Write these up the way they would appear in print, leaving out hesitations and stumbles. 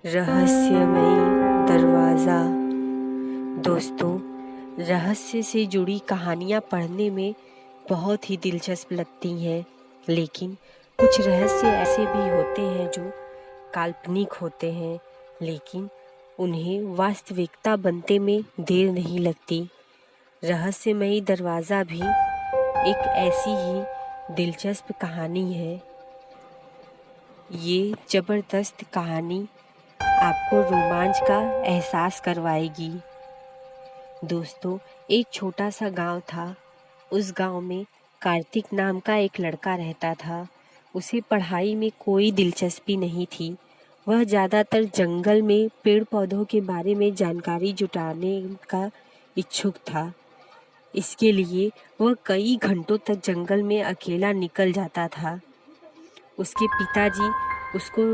रहस्यमयी दरवाज़ा। दोस्तों, रहस्य से जुड़ी कहानियाँ पढ़ने में बहुत ही दिलचस्प लगती हैं, लेकिन कुछ रहस्य ऐसे भी होते हैं जो काल्पनिक होते हैं, लेकिन उन्हें वास्तविकता बनने में देर नहीं लगती। रहस्यमयी दरवाज़ा भी एक ऐसी ही दिलचस्प कहानी है। ये ज़बरदस्त कहानी आपको रोमांच का एहसास करवाएगी। दोस्तों, एक छोटा सा गांव था। उस गांव में कार्तिक नाम का एक लड़का रहता था। उसे पढ़ाई में कोई दिलचस्पी नहीं थी। वह ज़्यादातर जंगल में पेड़ पौधों के बारे में जानकारी जुटाने का इच्छुक था। इसके लिए वह कई घंटों तक जंगल में अकेला निकल जाता था। उसके पिताजी उसको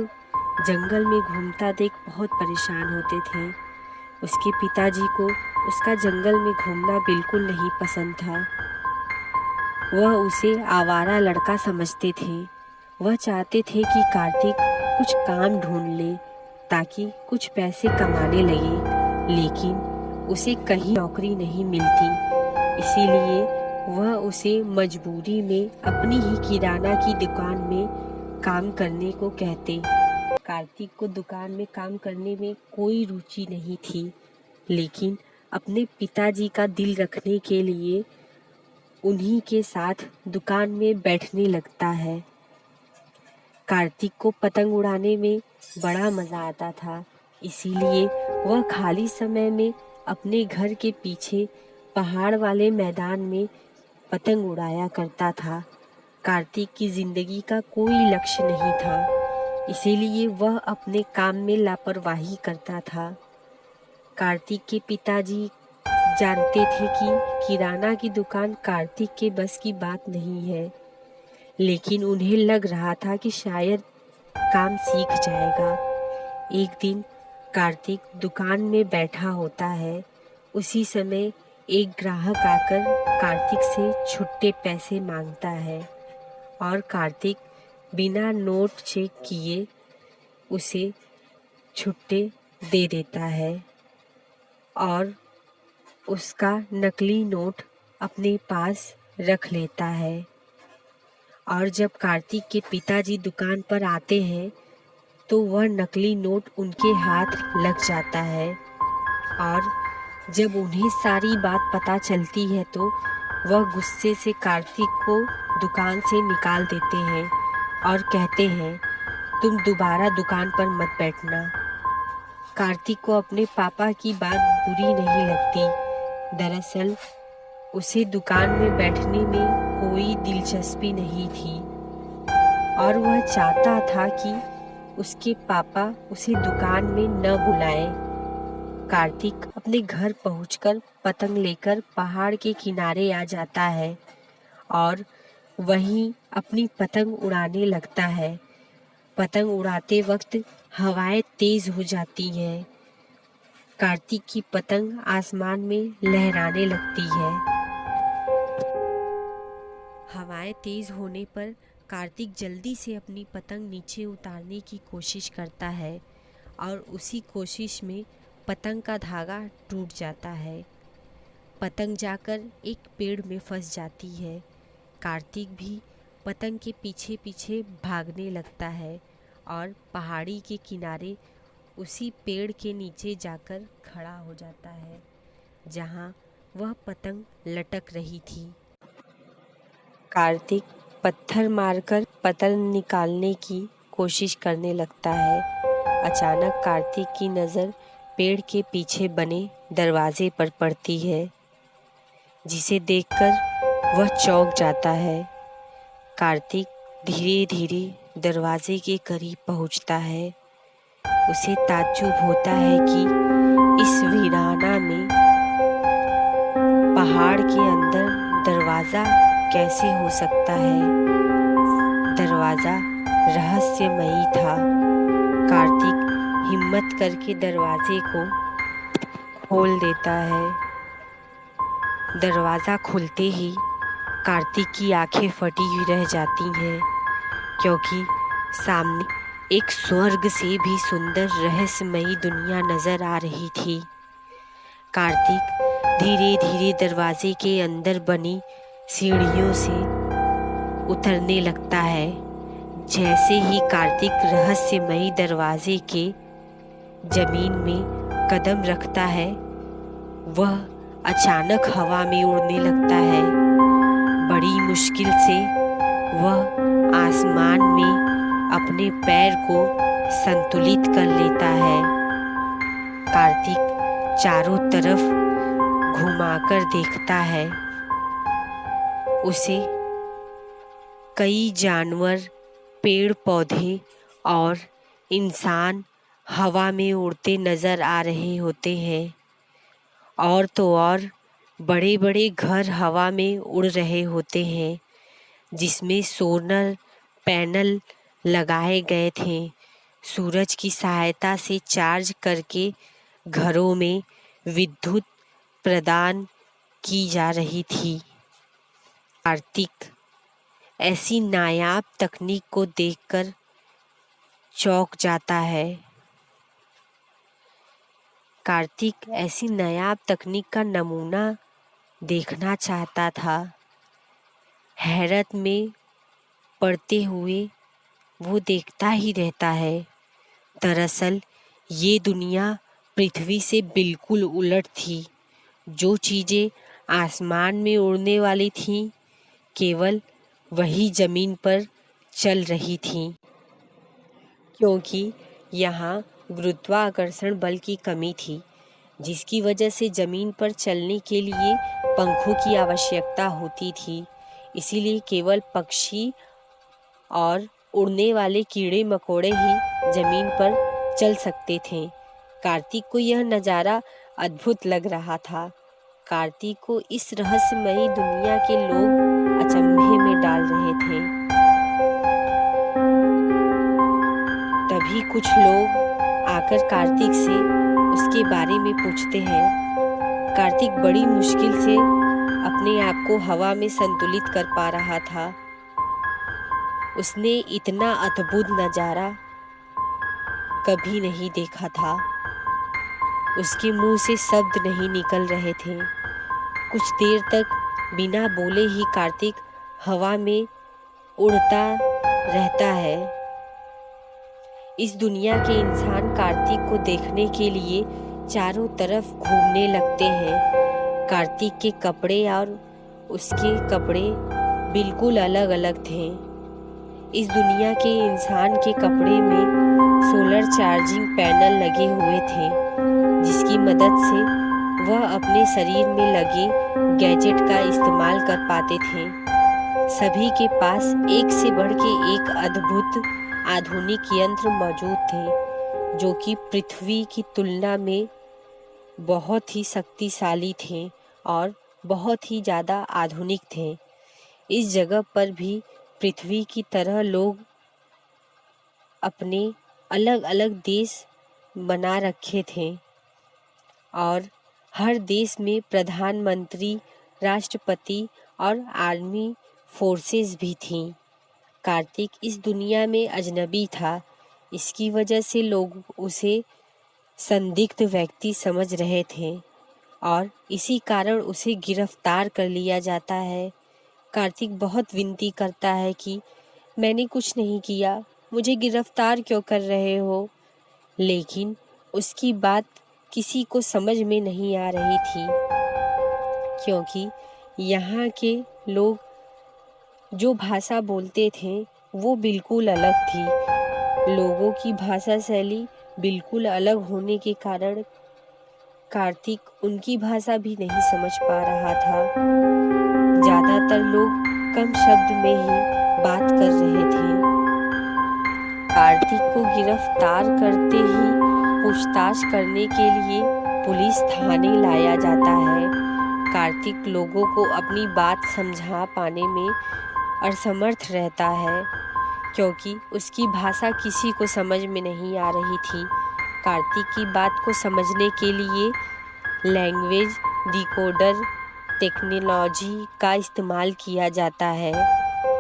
जंगल में घूमता देख बहुत परेशान होते थे। उसके पिताजी को उसका जंगल में घूमना बिल्कुल नहीं पसंद था। वह उसे आवारा लड़का समझते थे। वह चाहते थे कि कार्तिक कुछ काम ढूंढ ले ताकि कुछ पैसे कमाने लगे, लेकिन उसे कहीं नौकरी नहीं मिलती। इसीलिए वह उसे मजबूरी में अपनी ही किराना की दुकान में काम करने को कहते। कार्तिक को दुकान में काम करने में कोई रुचि नहीं थी, लेकिन अपने पिताजी का दिल रखने के लिए उन्हीं के साथ दुकान में बैठने लगता है। कार्तिक को पतंग उड़ाने में बड़ा मज़ा आता था, इसीलिए वह खाली समय में अपने घर के पीछे पहाड़ वाले मैदान में पतंग उड़ाया करता था। कार्तिक की जिंदगी का कोई लक्ष्य नहीं था, इसीलिए वह अपने काम में लापरवाही करता था। कार्तिक के पिताजी जानते थे कि किराना की दुकान कार्तिक के बस की बात नहीं है, लेकिन उन्हें लग रहा था कि शायद काम सीख जाएगा। एक दिन कार्तिक दुकान में बैठा होता है। उसी समय एक ग्राहक आकर कार्तिक से छुट्टे पैसे मांगता है और कार्तिक बिना नोट चेक किए उसे छुट्टे दे देता है और उसका नकली नोट अपने पास रख लेता है। और जब कार्तिक के पिताजी दुकान पर आते हैं तो वह नकली नोट उनके हाथ लग जाता है और जब उन्हें सारी बात पता चलती है तो वह गुस्से से कार्तिक को दुकान से निकाल देते हैं और कहते हैं, तुम दोबारा दुकान पर मत बैठना। कार्तिक को अपने पापा की बात बुरी नहीं लगती। दरअसल उसे दुकान में बैठने में कोई दिलचस्पी नहीं थी और वह चाहता था कि उसके पापा उसे दुकान में न बुलाएं। कार्तिक अपने घर पहुंचकर पतंग लेकर पहाड़ के किनारे आ जाता है और वहीं अपनी पतंग उड़ाने लगता है। पतंग उड़ाते वक्त हवाएं तेज हो जाती हैं। कार्तिक की पतंग आसमान में लहराने लगती है। हवाएं तेज होने पर कार्तिक जल्दी से अपनी पतंग नीचे उतारने की कोशिश करता है और उसी कोशिश में पतंग का धागा टूट जाता है। पतंग जाकर एक पेड़ में फंस जाती है। कार्तिक भी पतंग के पीछे पीछे भागने लगता है और पहाड़ी के किनारे उसी पेड़ के नीचे जाकर खड़ा हो जाता है जहाँ वह पतंग लटक रही थी। कार्तिक पत्थर मारकर पतंग निकालने की कोशिश करने लगता है। अचानक कार्तिक की नज़र पेड़ के पीछे बने दरवाजे पर पड़ती है, जिसे देखकर वह चौंक जाता है। कार्तिक धीरे धीरे दरवाजे के करीब पहुंचता है। उसे ताज्जुब होता है कि इस वीराना में पहाड़ के अंदर दरवाज़ा कैसे हो सकता है। दरवाज़ा रहस्यमयी था। कार्तिक हिम्मत करके दरवाजे को खोल देता है। दरवाज़ा खुलते ही कार्तिक की आंखें फटी हुई रह जाती हैं, क्योंकि सामने एक स्वर्ग से भी सुंदर रहस्यमयी दुनिया नजर आ रही थी। कार्तिक धीरे धीरे दरवाजे के अंदर बनी सीढ़ियों से उतरने लगता है। जैसे ही कार्तिक रहस्यमयी दरवाजे के जमीन में कदम रखता है, वह अचानक हवा में उड़ने लगता है। बड़ी मुश्किल से वह आसमान में अपने पैर को संतुलित कर लेता है। कार्तिक चारों तरफ घुमाकर देखता है। उसे कई जानवर, पेड़ पौधे और इंसान हवा में उड़ते नजर आ रहे होते हैं। और तो और बड़े बड़े घर हवा में उड़ रहे होते हैं, जिसमें सोलर पैनल लगाए गए थे। सूरज की सहायता से चार्ज करके घरों में विद्युत प्रदान की जा रही थी। कार्तिक ऐसी नायाब तकनीक को देखकर चौंक जाता है। कार्तिक ऐसी नायाब तकनीक का नमूना देखना चाहता था। हैरत में पड़ते हुए वो देखता ही रहता है। दरअसल ये दुनिया पृथ्वी से बिल्कुल उलट थी। जो चीज़ें आसमान में उड़ने वाली थीं, केवल वही ज़मीन पर चल रही थीं, क्योंकि यहाँ गुरुत्वाकर्षण बल की कमी थी, जिसकी वजह से ज़मीन पर चलने के लिए पंखों की आवश्यकता होती थी। इसीलिए केवल पक्षी और उड़ने वाले कीड़े मकोड़े ही ज़मीन पर चल सकते थे। कार्तिक को यह नज़ारा अद्भुत लग रहा था। कार्तिक को इस रहस्यमयी दुनिया के लोग अचंभे में डाल रहे थे। तभी कुछ लोग आकर कार्तिक से उसके बारे में पूछते हैं। कार्तिक बड़ी मुश्किल से अपने आप को हवा में संतुलित कर पा रहा था। उसने इतना अद्भुत नज़ारा कभी नहीं देखा था। उसके मुंह से शब्द नहीं निकल रहे थे। कुछ देर तक बिना बोले ही कार्तिक हवा में उड़ता रहता है। इस दुनिया के इंसान कार्तिक को देखने के लिए चारों तरफ घूमने लगते हैं। कार्तिक के कपड़े और उसके कपड़े बिल्कुल अलग अलग थे। इस दुनिया के इंसान के कपड़े में सोलर चार्जिंग पैनल लगे हुए थे, जिसकी मदद से वह अपने शरीर में लगे गैजेट का इस्तेमाल कर पाते थे। सभी के पास एक से बढ़ के एक अद्भुत आधुनिक यंत्र मौजूद थे, जो कि पृथ्वी की तुलना में बहुत ही शक्तिशाली थे और बहुत ही ज़्यादा आधुनिक थे। इस जगह पर भी पृथ्वी की तरह लोग अपने अलग अलग देश बना रखे थे और हर देश में प्रधानमंत्री, राष्ट्रपति और आर्मी फोर्सेस भी थीं। कार्तिक इस दुनिया में अजनबी था। इसकी वजह से लोग उसे संदिग्ध व्यक्ति समझ रहे थे और इसी कारण उसे गिरफ्तार कर लिया जाता है। कार्तिक बहुत विनती करता है कि मैंने कुछ नहीं किया, मुझे गिरफ्तार क्यों कर रहे हो? लेकिन उसकी बात किसी को समझ में नहीं आ रही थी, क्योंकि यहाँ के लोग जो भाषा बोलते थे वो बिल्कुल अलग थी। लोगों की भाषा शैली बिल्कुल अलग होने के कारण कार्तिक उनकी भाषा भी नहीं समझ पा रहा था। ज़्यादातर लोग कम शब्द में ही बात कर रहे थे। कार्तिक को गिरफ्तार करते ही पूछताछ करने के लिए पुलिस थाने लाया जाता है। कार्तिक लोगों को अपनी बात समझा पाने में असमर्थ रहता है, क्योंकि उसकी भाषा किसी को समझ में नहीं आ रही थी। कार्तिक की बात को समझने के लिए लैंग्वेज डिकोडर टेक्नोलॉजी का इस्तेमाल किया जाता है।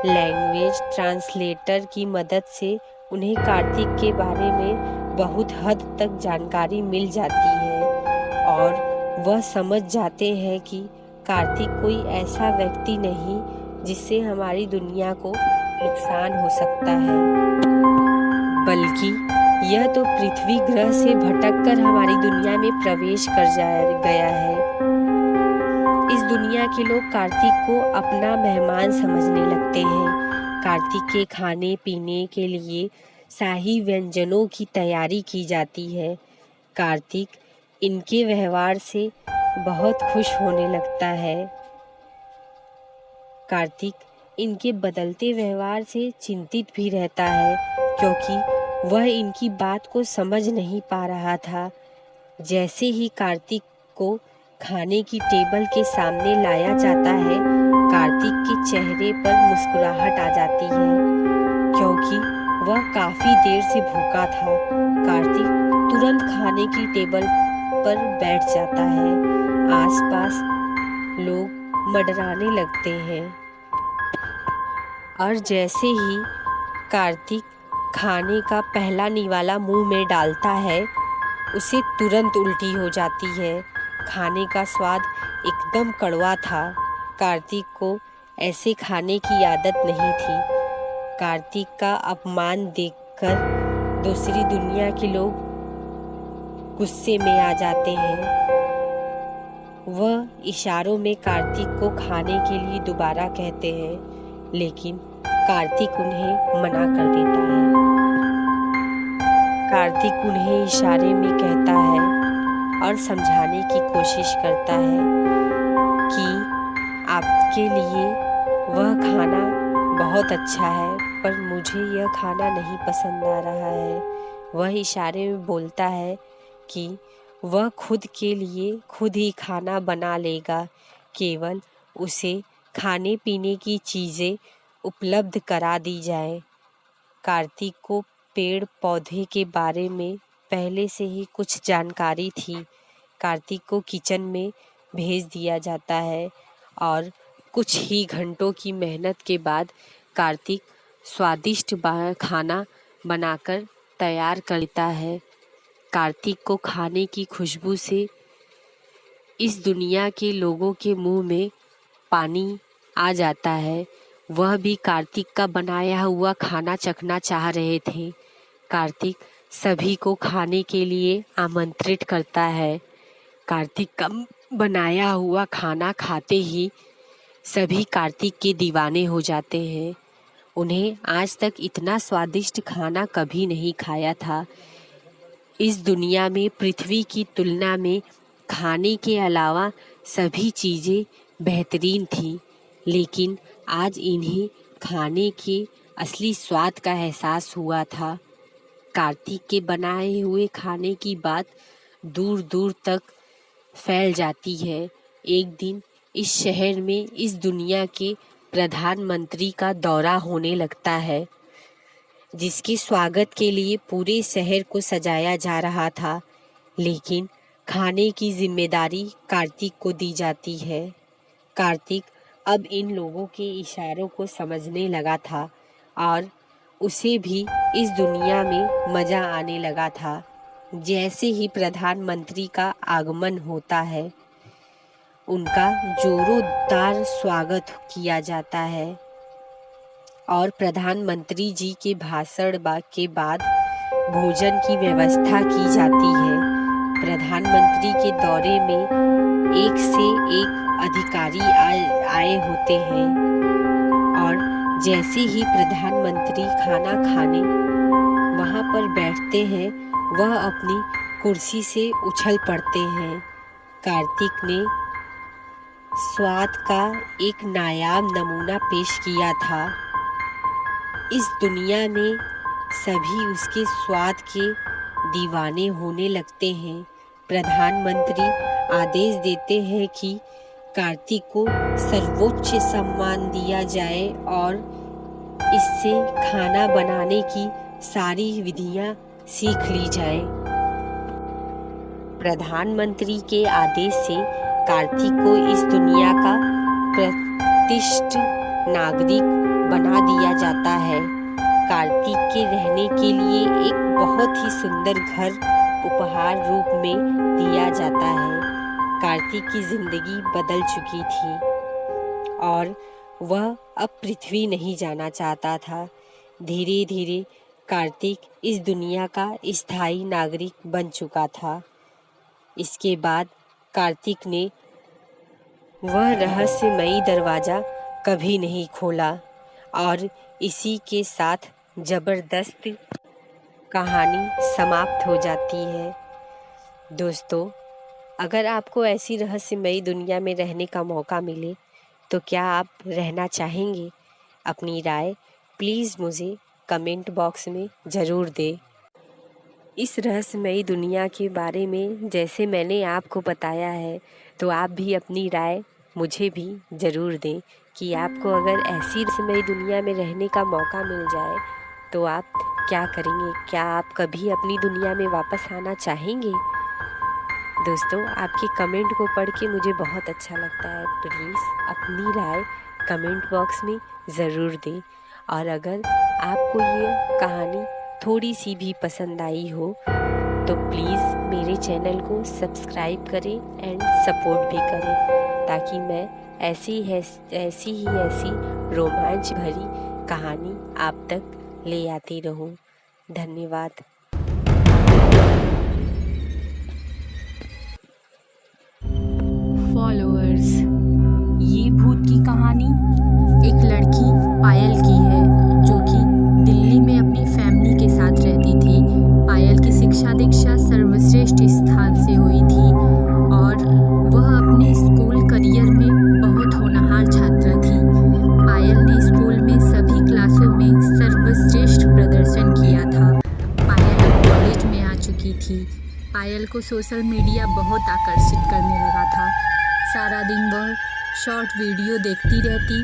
लैंग्वेज ट्रांसलेटर की मदद से उन्हें कार्तिक के बारे में बहुत हद तक जानकारी मिल जाती है और वह समझ जाते हैं कि कार्तिक कोई ऐसा व्यक्ति नहीं जिससे हमारी दुनिया को नुकसान हो सकता है, बल्कि यह तो पृथ्वी ग्रह से भटककर हमारी दुनिया में प्रवेश कर गया है। इस दुनिया के लोग कार्तिक को अपना मेहमान समझने लगते हैं। कार्तिक के खाने पीने के लिए शाही व्यंजनों की तैयारी की जाती है। कार्तिक इनके व्यवहार से बहुत खुश होने लगता है। कार्तिक इनके बदलते व्यवहार से चिंतित भी रहता है, क्योंकि वह इनकी बात को समझ नहीं पा रहा था। जैसे ही कार्तिक को खाने की टेबल के सामने लाया जाता है, कार्तिक के चेहरे पर मुस्कुराहट आ जाती है, क्योंकि वह काफी देर से भूखा था। कार्तिक तुरंत खाने की टेबल पर बैठ जाता है। आसपास लोग मंडराने लगते हैं और जैसे ही कार्तिक खाने का पहला निवाला मुंह में डालता है, उसे तुरंत उल्टी हो जाती है। खाने का स्वाद एकदम कड़वा था। कार्तिक को ऐसे खाने की आदत नहीं थी। कार्तिक का अपमान देखकर दूसरी दुनिया के लोग गुस्से में आ जाते हैं। वह इशारों में कार्तिक को खाने के लिए दोबारा कहते हैं, लेकिन कार्तिक उन्हें मना कर देता है। कार्तिक उन्हें इशारे में कहता है और समझाने की कोशिश करता है कि आपके लिए वह खाना बहुत अच्छा है, पर मुझे यह खाना नहीं पसंद आ रहा है। वह इशारे में बोलता है कि वह खुद के लिए खुद ही खाना बना लेगा, केवल उसे खाने पीने की चीज़ें उपलब्ध करा दी जाए। कार्तिक को पेड़ पौधे के बारे में पहले से ही कुछ जानकारी थी। कार्तिक को किचन में भेज दिया जाता है और कुछ ही घंटों की मेहनत के बाद कार्तिक स्वादिष्ट खाना बनाकर तैयार करता है। कार्तिक को खाने की खुशबू से इस दुनिया के लोगों के मुंह में पानी आ जाता है। वह भी कार्तिक का बनाया हुआ खाना चखना चाह रहे थे। कार्तिक सभी को खाने के लिए आमंत्रित करता है। कार्तिक का बनाया हुआ खाना खाते ही सभी कार्तिक के दीवाने हो जाते हैं। उन्हें आज तक इतना स्वादिष्ट खाना कभी नहीं खाया था। इस दुनिया में पृथ्वी की तुलना में खाने के अलावा सभी चीज़ें बेहतरीन थी, लेकिन आज इन्हें खाने के असली स्वाद का एहसास हुआ था। कार्तिक के बनाए हुए खाने की बात दूर दूर तक फैल जाती है। एक दिन इस शहर में इस दुनिया के प्रधानमंत्री का दौरा होने लगता है, जिसके स्वागत के लिए पूरे शहर को सजाया जा रहा था, लेकिन खाने की जिम्मेदारी कार्तिक को दी जाती है। कार्तिक अब इन लोगों के इशारों को समझने लगा था और उसे भी इस दुनिया में मज़ा आने लगा था। जैसे ही प्रधानमंत्री का आगमन होता है, उनका जोरोदार स्वागत किया जाता है और प्रधानमंत्री जी के भाषण के बाद भोजन की व्यवस्था की जाती है। प्रधानमंत्री के दौरे में एक से एक अधिकारी आए होते हैं और जैसे ही प्रधानमंत्री खाना खाने वहाँ पर बैठते हैं, वह अपनी कुर्सी से उछल पड़ते हैं। कार्तिक ने स्वाद का एक नायाब नमूना पेश किया था। इस दुनिया में सभी उसके स्वाद के दीवाने होने लगते हैं। प्रधानमंत्री आदेश देते हैं कि कार्तिक को सर्वोच्च सम्मान दिया जाए और इससे खाना बनाने की सारी विधियां सीख ली जाए। प्रधानमंत्री के आदेश से कार्तिक को इस दुनिया का प्रतिष्ठित नागरिक बना दिया जाता है। कार्तिक के रहने के लिए एक बहुत ही सुंदर घर उपहार रूप में दिया जाता है। कार्तिक की जिंदगी बदल चुकी थी और वह अब पृथ्वी नहीं जाना चाहता था। धीरे धीरे कार्तिक इस दुनिया का स्थायी नागरिक बन चुका था। इसके बाद कार्तिक ने वह रहस्यमयी दरवाज़ा कभी नहीं खोला और इसी के साथ ज़बरदस्त कहानी समाप्त हो जाती है। दोस्तों, अगर आपको ऐसी रहस्यमयी दुनिया में रहने का मौका मिले तो क्या आप रहना चाहेंगे? अपनी राय प्लीज़ मुझे कमेंट बॉक्स में ज़रूर दें। इस रहस्यमयी दुनिया के बारे में जैसे मैंने आपको बताया है, तो आप भी अपनी राय मुझे भी ज़रूर दें कि आपको अगर ऐसी रहस्यमयी दुनिया में रहने का मौका मिल जाए तो आप क्या करेंगे? क्या आप कभी अपनी दुनिया में वापस आना चाहेंगे? दोस्तों, आपके कमेंट को पढ़ के मुझे बहुत अच्छा लगता है। प्लीज़ अपनी राय कमेंट बॉक्स में ज़रूर दें। और अगर आपको ये कहानी थोड़ी सी भी पसंद आई हो तो प्लीज़ मेरे चैनल को सब्सक्राइब करें एंड सपोर्ट भी करें, ताकि मैं ऐसी ही रोमांच भरी कहानी आप तक ले आती रहूं। धन्यवाद। फॉलोअर्स, ये भूत की कहानी एक लड़की पायल की है, जो कि दिल्ली में अपनी फैमिली के साथ रहती थी। पायल की शिक्षा दीक्षा सर्वश्रेष्ठ स्थान से हुई थी और वह अपने स्कूल करियर में बहुत होनहार छात्रा थी। पायल ने स्कूल में सभी क्लासों में सर्वश्रेष्ठ प्रदर्शन किया था। पायल अब कॉलेज में आ चुकी थी। पायल को सोशल मीडिया बहुत आकर्षित करने लगा था। सारा दिन वह शॉर्ट वीडियो देखती रहती।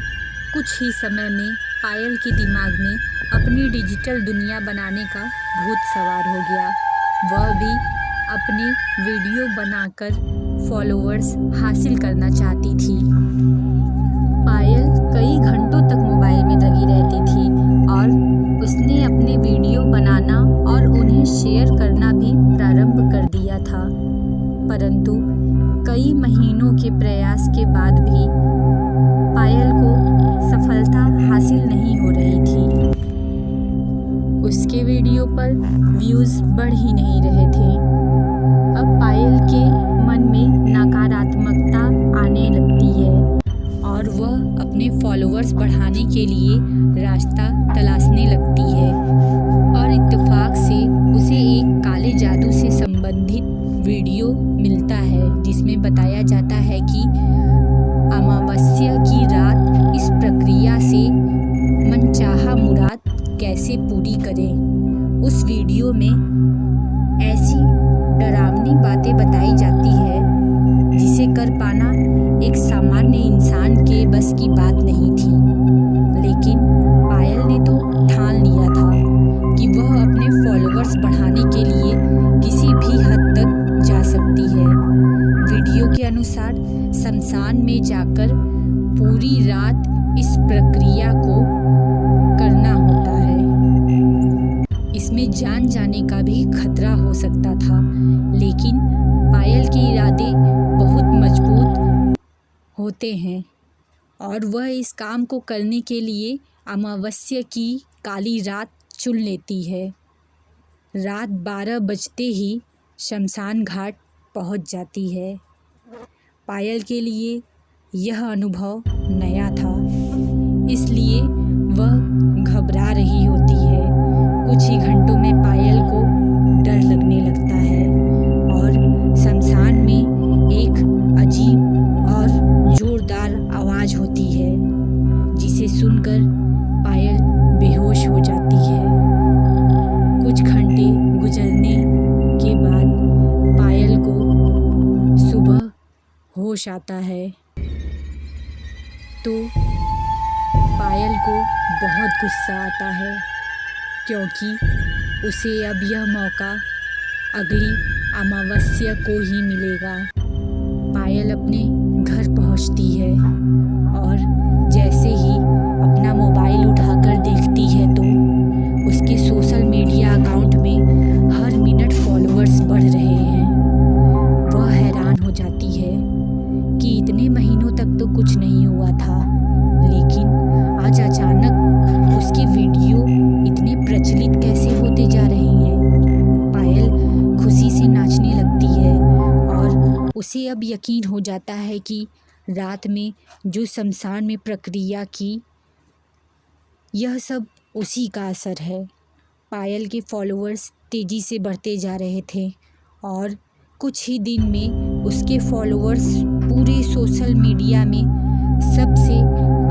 कुछ ही समय में पायल के दिमाग में अपनी डिजिटल दुनिया बनाने का भूत सवार हो गया। वह भी अपने वीडियो बनाकर फॉलोअर्स हासिल करना चाहती थी। पायल कई घंटों तक मोबाइल में लगी रहती थी और उसने अपने वीडियो बनाना और उन्हें शेयर करना भी प्रारंभ कर दिया था। परंतु कई महीनों के प्रयास के बाद भी पायल को सफलता हासिल नहीं हो रही थी। उसके वीडियो पर व्यूज़ बढ़ ही नहीं रहे थे। अब पायल के मन में नकारात्मकता आने लगती है और वह अपने फॉलोअर्स बढ़ाने के लिए रास्ता तलाशने लगती है। और इत्तेफाक से उसे एक काले जादू से संबंधित वीडियो मिलता है, जिसमें बताया जाता है कि अमावस्या की रात इस प्रक्रिया से मनचाहा मुराद कैसे पूरी करें। उस वीडियो में ऐसी डरावनी बातें बताई जाती है जिसे कर पाना एक सामान्य इंसान के बस की बात नहीं थी। लेकिन पायल ने तो ठान लिया था कि वह अपने फॉलोअर्स बढ़ाने के लिए किसी भी हद तक जा सकती है। वीडियो के अनुसार शमशान में जाकर पूरी रात इस प्रक्रिया को करना होता है। इसमें जान जाने का भी खतरा हो सकता था, लेकिन पायल के इरादे बहुत मजबूत होते हैं और वह इस काम को करने के लिए अमावस्या की काली रात चुन लेती है। रात 12 बजते ही शमशान घाट पहुंच जाती है। पायल के लिए यह अनुभव नया था, इसलिए वह घबरा रही होती है। कुछ ही घंटों में पायल को डर लगने लगता है और शमशान में एक अजीब और ज़ोरदार आवाज़ होती है, जिसे सुनकर पायल बेहोश हो जाती है। कुछ घंटे गुजरने के बाद पायल को सुबह होश आता है तो पायल को बहुत गुस्सा आता है, क्योंकि उसे अब यह मौका अगली अमावस्या को ही मिलेगा। पायल अपने घर पहुंचती है और जैसे ही अपना मोबाइल उठाकर देखती है तो उसे अब यकीन हो जाता है कि रात में जो शमशान में प्रक्रिया की, यह सब उसी का असर है। पायल के फॉलोअर्स तेज़ी से बढ़ते जा रहे थे और कुछ ही दिन में उसके फॉलोअर्स पूरे सोशल मीडिया में सबसे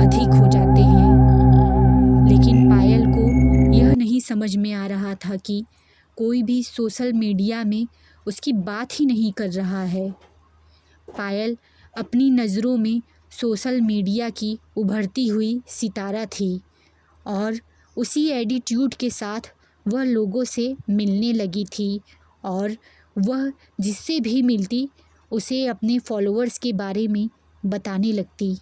अधिक हो जाते हैं। लेकिन पायल को यह नहीं समझ में आ रहा था कि कोई भी सोशल मीडिया में उसकी बात ही नहीं कर रहा है। पायल अपनी नज़रों में सोशल मीडिया की उभरती हुई सितारा थी और उसी एटीट्यूड के साथ वह लोगों से मिलने लगी थी और वह जिससे भी मिलती उसे अपने फॉलोअर्स के बारे में बताने लगती।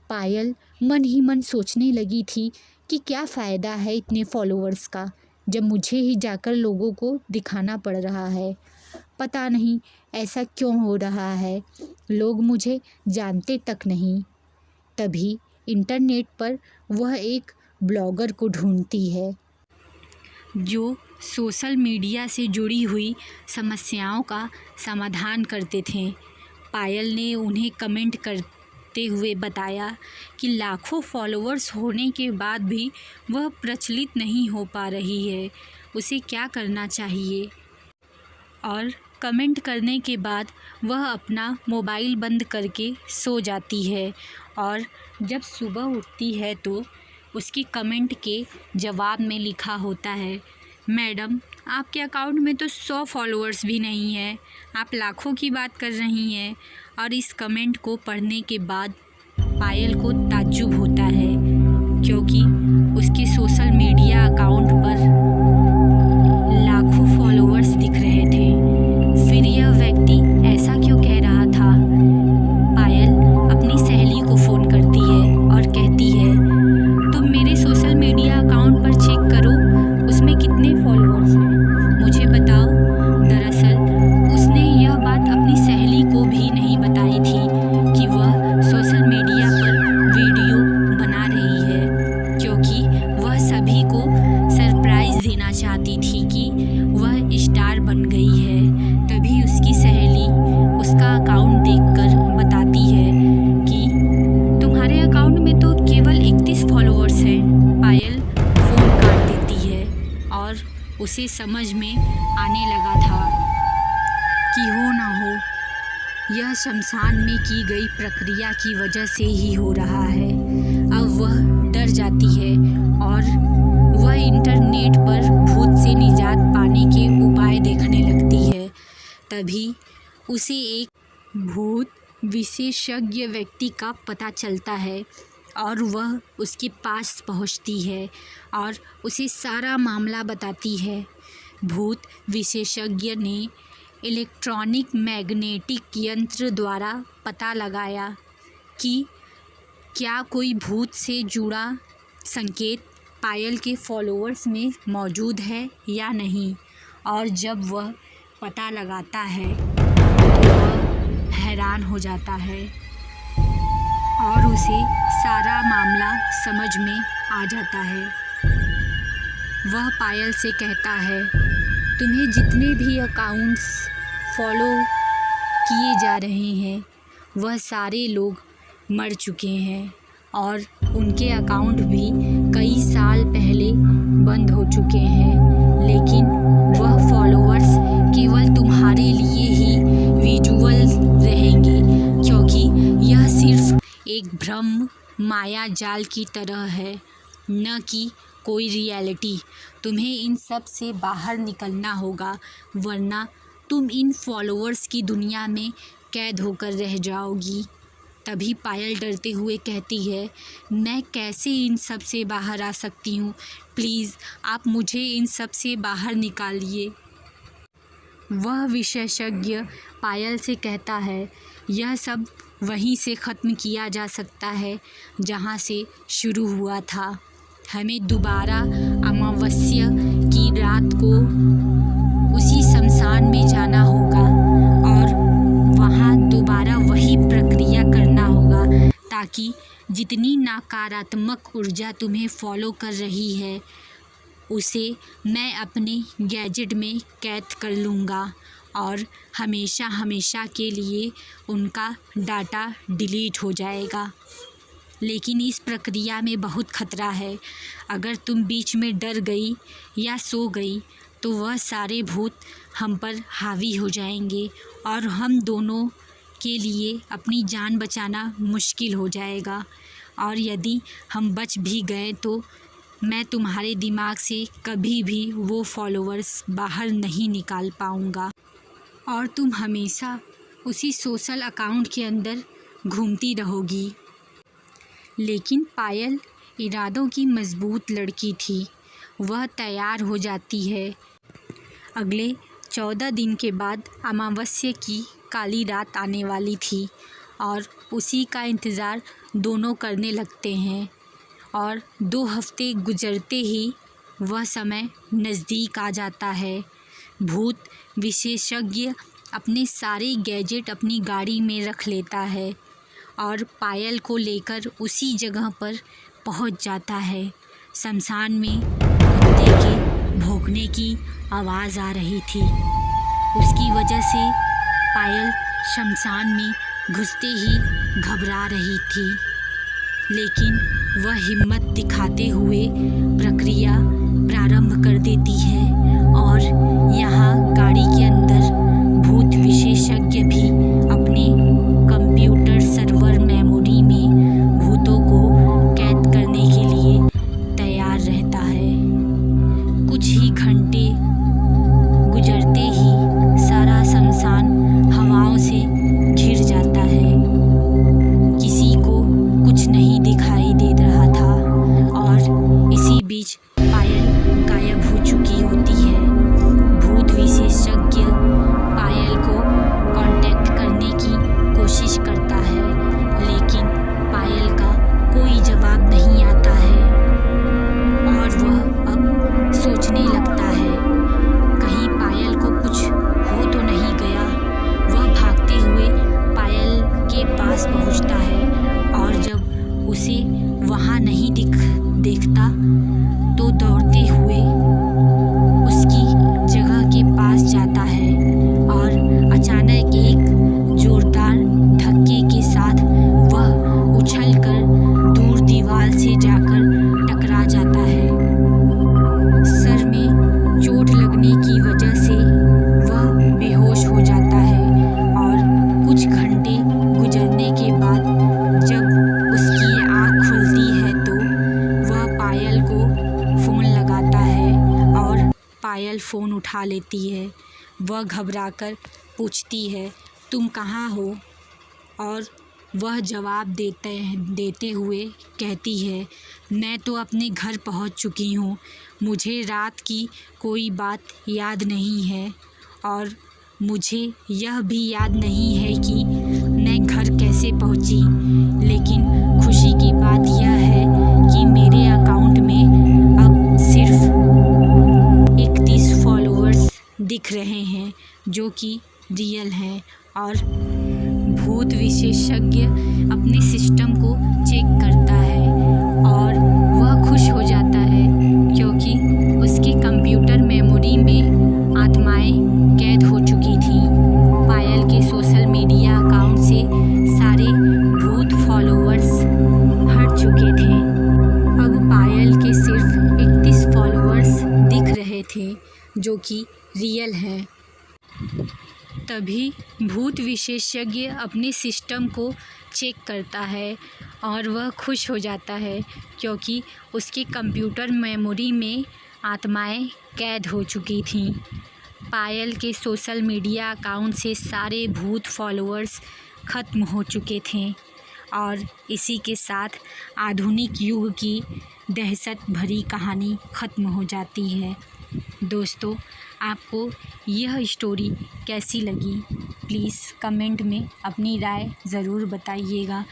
पायल मन ही मन सोचने लगी थी कि क्या फ़ायदा है इतने फॉलोअर्स का, जब मुझे ही जाकर लोगों को दिखाना पड़ रहा है। पता नहीं ऐसा क्यों हो रहा है, लोग मुझे जानते तक नहीं। तभी इंटरनेट पर वह एक ब्लॉगर को ढूंढती है जो सोशल मीडिया से जुड़ी हुई समस्याओं का समाधान करते थे। पायल ने उन्हें कमेंट करते हुए बताया कि लाखों फॉलोअर्स होने के बाद भी वह प्रचलित नहीं हो पा रही है, उसे क्या करना चाहिए। और कमेंट करने के बाद वह अपना मोबाइल बंद करके सो जाती है और जब सुबह उठती है तो उसके कमेंट के जवाब में लिखा होता है, मैडम आपके अकाउंट में तो 100 फॉलोअर्स भी नहीं है, आप लाखों की बात कर रही हैं। और इस कमेंट को पढ़ने के बाद पायल को ताज्जुब होता है, क्योंकि उसके सोशल मीडिया अकाउंट पर लाखों फॉलोअर्स दिख रहे थे। फिर यह व्यक्ति ऐसा क्यों कह रहा था। पायल अपनी सहेली को फ़ोन करती है और कहती है, तुम मेरे सोशल मीडिया अकाउंट पर चेक करो, उसमें कितने फॉलोअर्स हैं, मुझे बताओ। दरअसल उसने यह बात अपनी सहेली को भी नहीं बताई थी कि वह सोशल मीडिया पर वीडियो बना रही है, क्योंकि वह सभी को सरप्राइज़ देना चाहती थी कि वह स्टार बन गई है। तभी उसकी सहेली उसका अकाउंट देखकर बताती है कि तुम्हारे अकाउंट में तो केवल 31 फॉलोअर्स हैं। पायल फ़ोन काट देती है और उसे समझ में आने लगा था कि हो ना हो यह शमशान में की गई प्रक्रिया की वजह से ही हो रहा है। अब वह डर जाती है और वह इंटरनेट पर भूत से निजात पाने के उपाय देखने लगती है। तभी उसे एक भूत विशेषज्ञ व्यक्ति का पता चलता है और वह उसके पास पहुंचती है और उसे सारा मामला बताती है। भूत विशेषज्ञ ने इलेक्ट्रॉनिक मैग्नेटिक यंत्र द्वारा पता लगाया कि क्या कोई भूत से जुड़ा संकेत पायल के फॉलोअर्स में मौजूद है या नहीं। और जब वह पता लगाता है तो वह हैरान हो जाता है और उसे सारा मामला समझ में आ जाता है। वह पायल से कहता है, तुम्हें जितने भी अकाउंट्स फॉलो किए जा रहे हैं वह सारे लोग मर चुके हैं और उनके अकाउंट भी कई साल पहले बंद हो चुके हैं। लेकिन वह फॉलोअर्स केवल तुम्हारे लिए ही विजुअल रहेंगे, क्योंकि यह सिर्फ एक भ्रम माया जाल की तरह है, न कि कोई रियलिटी। तुम्हें इन सब से बाहर निकलना होगा, वरना तुम इन फॉलोअर्स की दुनिया में कैद होकर रह जाओगी। तभी पायल डरते हुए कहती है, मैं कैसे इन सब से बाहर आ सकती हूँ, प्लीज़ आप मुझे इन सब से बाहर निकालिए। वह विशेषज्ञ पायल से कहता है, यह सब वहीं से ख़त्म किया जा सकता है जहाँ से शुरू हुआ था। हमें दोबारा अमावस्या की रात को उसी शमशान में जाना होगा और वहाँ दोबारा वही प्रक्रिया करना होगा, ताकि जितनी नकारात्मक ऊर्जा तुम्हें फॉलो कर रही है उसे मैं अपने गैजेट में कैद कर लूँगा और हमेशा हमेशा के लिए उनका डाटा डिलीट हो जाएगा। लेकिन इस प्रक्रिया में बहुत खतरा है। अगर तुम बीच में डर गई या सो गई तो वह सारे भूत हम पर हावी हो जाएंगे और हम दोनों के लिए अपनी जान बचाना मुश्किल हो जाएगा। और यदि हम बच भी गए तो मैं तुम्हारे दिमाग से कभी भी वो फॉलोअर्स बाहर नहीं निकाल पाऊँगा और तुम हमेशा उसी सोशल अकाउंट के अंदर घूमती रहोगी। लेकिन पायल इरादों की मजबूत लड़की थी। वह तैयार हो जाती है। अगले 14 दिन के बाद अमावस्या की काली रात आने वाली थी और उसी का इंतज़ार दोनों करने लगते हैं। और 2 हफ्ते गुजरते ही वह समय नज़दीक आ जाता है। भूत विशेषज्ञ अपने सारे गैजेट अपनी गाड़ी में रख लेता है और पायल को लेकर उसी जगह पर पहुंच जाता है। शमशान में कुत्ते के भौंकने की आवाज़ आ रही थी। उसकी वजह से पायल शमशान में घुसते ही घबरा रही थी, लेकिन वह हिम्मत दिखाते हुए प्रक्रिया प्रारंभ कर देती है। और यहाँ गाड़ी के अंदर भूत विशेषज्ञ भी अपने कंप्यूटर सर्वर मेमोरी में भूतों को कैद करने के लिए तैयार रहता है। कुछ ही घंटे गुजरते ही सारा शमशान हवाओं से घिर जाता है। किसी को कुछ नहीं दिखाई दे रहा था और इसी बीच पायल गायब हो चुकी होती है। भूत विशेषज्ञ पायल को कांटेक्ट करने की कोशिश करता है, लेकिन पायल का कोई जवाब नहीं आता है और वह अब सोचने लगता है कहीं पायल को कुछ हो तो नहीं गया। वह भागते हुए पायल के पास पहुंचता है और जब उसे वहां नहीं देखता तो दौड़ते हुए उसकी जगह के पास जाता है और अचानक एक जोरदार धक्के के साथ वह उछलकर दूर दीवार से जाकर टकरा जाता है। सर में चोट लगने की वजह से वह बेहोश हो जाता है और कुछ घंटे गुजरने के बाद जब उसकी आँख खुलती है तो वह पायल को फ़ोन लगाता है और पायल फ़ोन उठा लेती है। वह घबराकर पूछती है, तुम कहाँ हो? और वह जवाब देते हुए कहती है, मैं तो अपने घर पहुंच चुकी हूँ। मुझे रात की कोई बात याद नहीं है और मुझे यह भी याद नहीं है कि मैं घर कैसे पहुंची। लेकिन खुशी की बात यह है कि मेरे अकाउंट में अब सिर्फ 31 फॉलोअर्स दिख रहे हैं जो कि रियल हैं। और भूत विशेषज्ञ अपने सिस्टम को चेक करता है और वह खुश हो जाता है क्योंकि उसके कंप्यूटर मेमोरी में आत्माएं कैद हो चुकी थीं। पायल के सोशल मीडिया अकाउंट से सारे भूत फॉलोअर्स हट चुके थे। अब पायल के सिर्फ 31 फॉलोअर्स दिख रहे थे जो कि रियल हैं। तभी भूत विशेषज्ञ अपने सिस्टम को चेक करता है और वह खुश हो जाता है क्योंकि उसके कंप्यूटर मेमोरी में आत्माएं कैद हो चुकी थीं। पायल के सोशल मीडिया अकाउंट से सारे भूत फॉलोअर्स ख़त्म हो चुके थे और इसी के साथ आधुनिक युग की दहशत भरी कहानी ख़त्म हो जाती है। दोस्तों, आपको यह स्टोरी कैसी लगी प्लीज़ कमेंट में अपनी राय ज़रूर बताइएगा।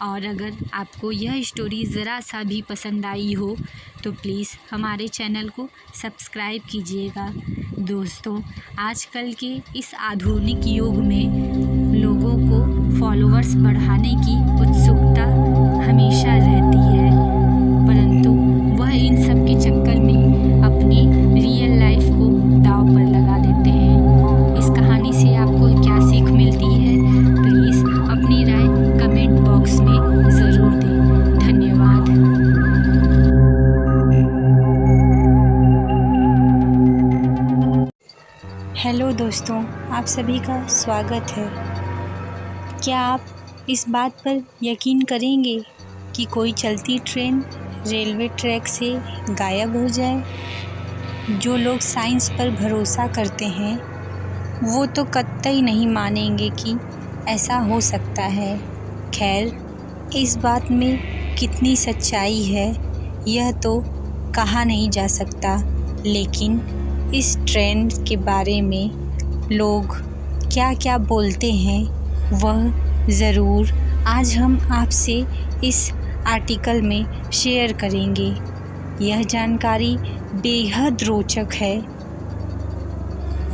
और अगर आपको यह स्टोरी ज़रा सा भी पसंद आई हो तो प्लीज़ हमारे चैनल को सब्सक्राइब कीजिएगा। दोस्तों, आजकल के इस आधुनिक युग में लोगों को फॉलोअर्स बढ़ाने की उत्सुकता हमेशा रहती है, परंतु वह इन सब के चक्कर में अपनी रियल लाइफ को दांव पर लगा देते हैं। इस कहानी दोस्तों, आप सभी का स्वागत है। क्या आप इस बात पर यकीन करेंगे कि कोई चलती ट्रेन रेलवे ट्रैक से गायब हो जाए? जो लोग साइंस पर भरोसा करते हैं वो तो कतई नहीं मानेंगे कि ऐसा हो सकता है। खैर, इस बात में कितनी सच्चाई है यह तो कहा नहीं जा सकता, लेकिन इस ट्रेन के बारे में लोग क्या क्या बोलते हैं वह ज़रूर आज हम आपसे इस आर्टिकल में शेयर करेंगे। यह जानकारी बेहद रोचक है।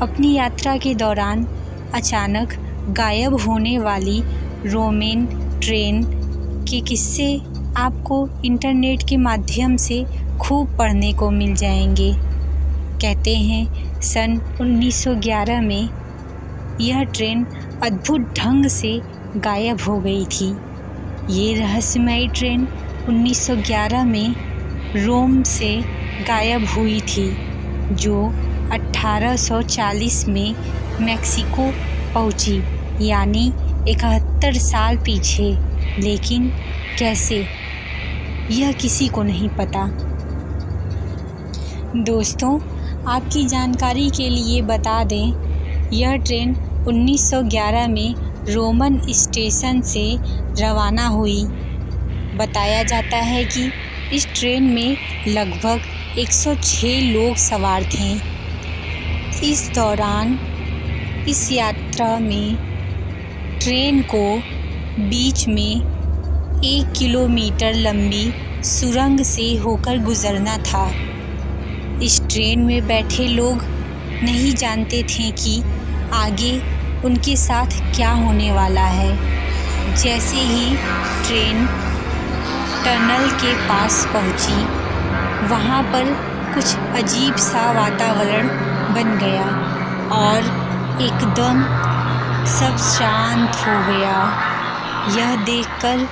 अपनी यात्रा के दौरान अचानक गायब होने वाली रोमेन ट्रेन के किस्से आपको इंटरनेट के माध्यम से खूब पढ़ने को मिल जाएंगे। कहते हैं सन 1911 में यह ट्रेन अद्भुत ढंग से गायब हो गई थी। ये रहस्यमयी ट्रेन 1911 में रोम से गायब हुई थी, जो 1840 में मैक्सिको पहुंची, यानी 71 साल पीछे। लेकिन कैसे, यह किसी को नहीं पता। दोस्तों, आपकी जानकारी के लिए बता दें, यह ट्रेन 1911 में रोमन स्टेशन से रवाना हुई। बताया जाता है कि इस ट्रेन में लगभग 106 लोग सवार थे। इस दौरान इस यात्रा में ट्रेन को बीच में 1 किलोमीटर लंबी सुरंग से होकर गुजरना था। इस ट्रेन में बैठे लोग नहीं जानते थे कि आगे उनके साथ क्या होने वाला है। जैसे ही ट्रेन टनल के पास पहुंची, वहां पर कुछ अजीब सा वातावरण बन गया और एकदम सब शांत हो गया। यह देखकर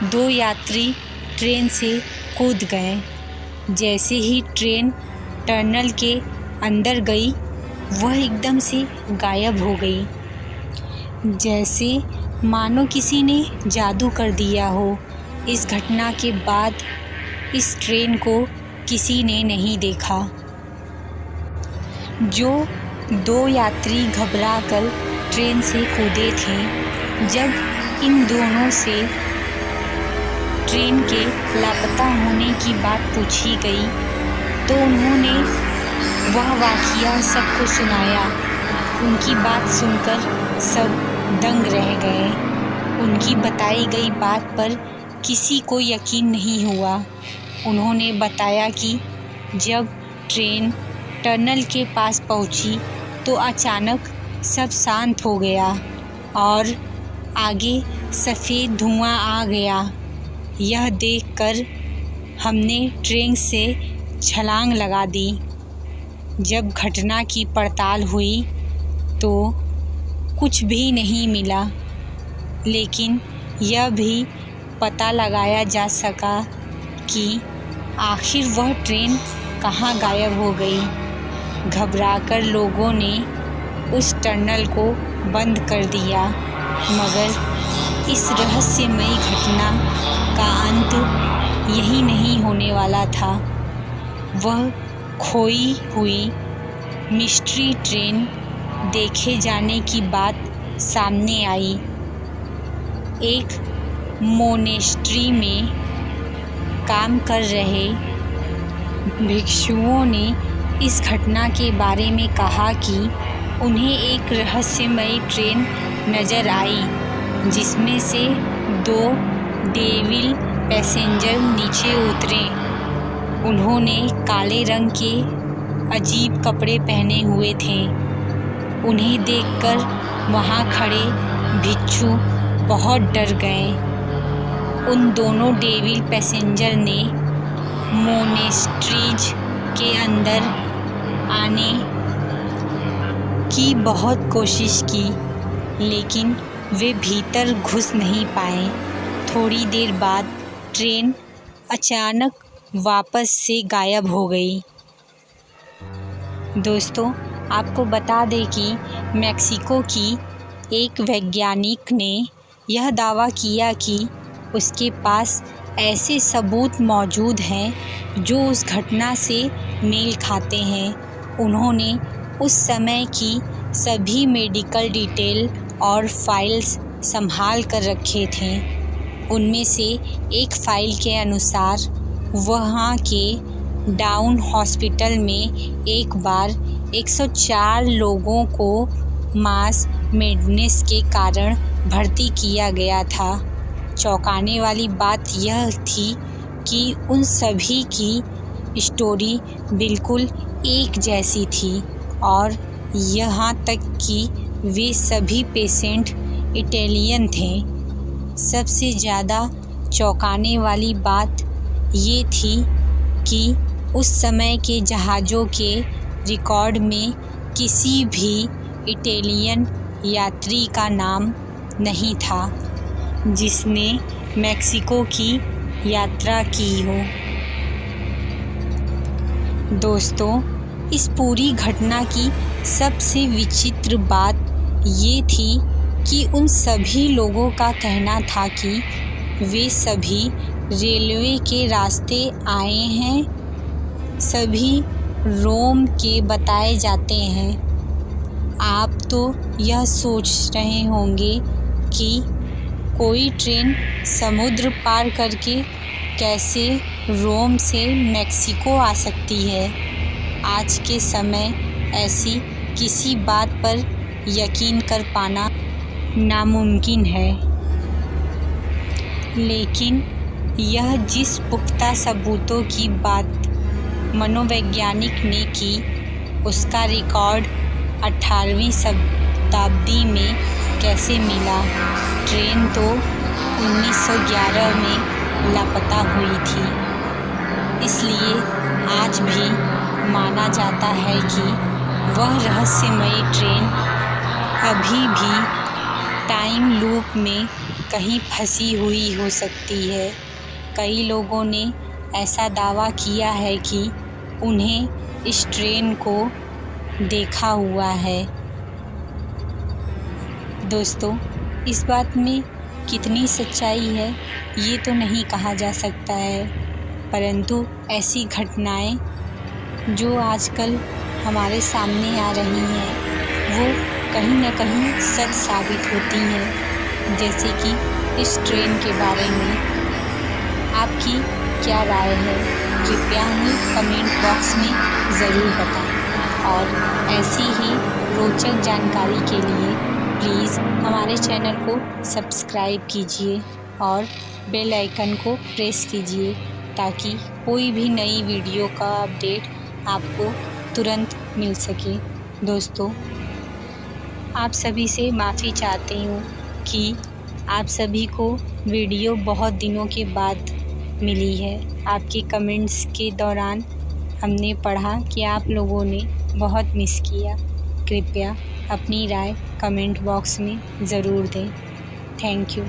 2 यात्री ट्रेन से कूद गए। जैसे ही ट्रेन टनल के अंदर गई, वह एकदम से गायब हो गई, जैसे मानो किसी ने जादू कर दिया हो। इस घटना के बाद इस ट्रेन को किसी ने नहीं देखा। जो 2 यात्री घबराकर ट्रेन से कूदे थे, जब इन दोनों से ट्रेन के लापता होने की बात पूछी गई तो उन्होंने वह वाक़या सबको सुनाया। उनकी बात सुनकर सब दंग रह गए। उनकी बताई गई बात पर किसी को यकीन नहीं हुआ। उन्होंने बताया कि जब ट्रेन टनल के पास पहुंची तो अचानक सब शांत हो गया और आगे सफ़ेद धुआं आ गया। यह देखकर हमने ट्रेन से छलांग लगा दी। जब घटना की पड़ताल हुई तो कुछ भी नहीं मिला, लेकिन यह भी पता लगाया जा सका कि आखिर वह ट्रेन कहाँ गायब हो गई। घबराकर लोगों ने उस टनल को बंद कर दिया, मगर इस रहस्यमयी घटना का अंत यही नहीं होने वाला था। वह खोई हुई मिस्ट्री ट्रेन देखे जाने की बात सामने आई। एक मोनेस्ट्री में काम कर रहे भिक्षुओं ने इस घटना के बारे में कहा कि उन्हें एक रहस्यमयी ट्रेन नज़र आई, जिसमें से 2 डेविल पैसेंजर नीचे उतरे। उन्होंने काले रंग के अजीब कपड़े पहने हुए थे। उन्हें देखकर वहाँ खड़े भिक्षु बहुत डर गए। उन दोनों डेविल पैसेंजर ने मोनेस्ट्रीज के अंदर आने की बहुत कोशिश की, लेकिन वे भीतर घुस नहीं पाए। थोड़ी देर बाद ट्रेन अचानक वापस से गायब हो गई। दोस्तों, आपको बता दें कि मेक्सिको की एक वैज्ञानिक ने यह दावा किया कि उसके पास ऐसे सबूत मौजूद हैं जो उस घटना से मेल खाते हैं। उन्होंने उस समय की सभी मेडिकल डिटेल और फाइल्स संभाल कर रखे थे। उनमें से एक फाइल के अनुसार वहाँ के डाउन हॉस्पिटल में एक बार 104 लोगों को मास मेडनेस के कारण भर्ती किया गया था। चौंकाने वाली बात यह थी कि उन सभी की स्टोरी बिल्कुल एक जैसी थी और यहाँ तक कि वे सभी पेशेंट इटालियन थे। सबसे ज़्यादा चौंकाने वाली बात ये थी कि उस समय के जहाज़ों के रिकॉर्ड में किसी भी इटालियन यात्री का नाम नहीं था जिसने मेक्सिको की यात्रा की हो। दोस्तों, इस पूरी घटना की सबसे विचित्र बात ये थी कि उन सभी लोगों का कहना था कि वे सभी रेलवे के रास्ते आए हैं, सभी रोम के बताए जाते हैं। आप तो यह सोच रहे होंगे कि कोई ट्रेन समुद्र पार करके कैसे रोम से मेक्सिको आ सकती है। आज के समय ऐसी किसी बात पर यकीन कर पाना नामुमकिन है, लेकिन यह जिस पुख्ता सबूतों की बात मनोवैज्ञानिक ने की उसका रिकॉर्ड 18वीं शताब्दी में कैसे मिला। ट्रेन तो 1911 में लापता हुई थी, इसलिए आज भी माना जाता है कि वह रहस्यमयी ट्रेन अभी भी टाइम लूप में कहीं फंसी हुई हो सकती है। कई लोगों ने ऐसा दावा किया है कि उन्हें इस ट्रेन को देखा हुआ है। दोस्तों, इस बात में कितनी सच्चाई है ये तो नहीं कहा जा सकता है, परंतु ऐसी घटनाएं जो आजकल हमारे सामने आ रही हैं वो कहीं न कहीं सच साबित होती हैं। जैसे कि इस ट्रेन के बारे में आपकी क्या राय है, कृपया हमें कमेंट बॉक्स में ज़रूर बताएं और ऐसी ही रोचक जानकारी के लिए प्लीज़ हमारे चैनल को सब्सक्राइब कीजिए और बेल आइकन को प्रेस कीजिए ताकि कोई भी नई वीडियो का अपडेट आपको तुरंत मिल सके। दोस्तों, आप सभी से माफ़ी चाहती हूँ कि आप सभी को वीडियो बहुत दिनों के बाद मिली है। आपके कमेंट्स के दौरान हमने पढ़ा कि आप लोगों ने बहुत मिस किया। कृपया अपनी राय कमेंट बॉक्स में ज़रूर दें। Thank you.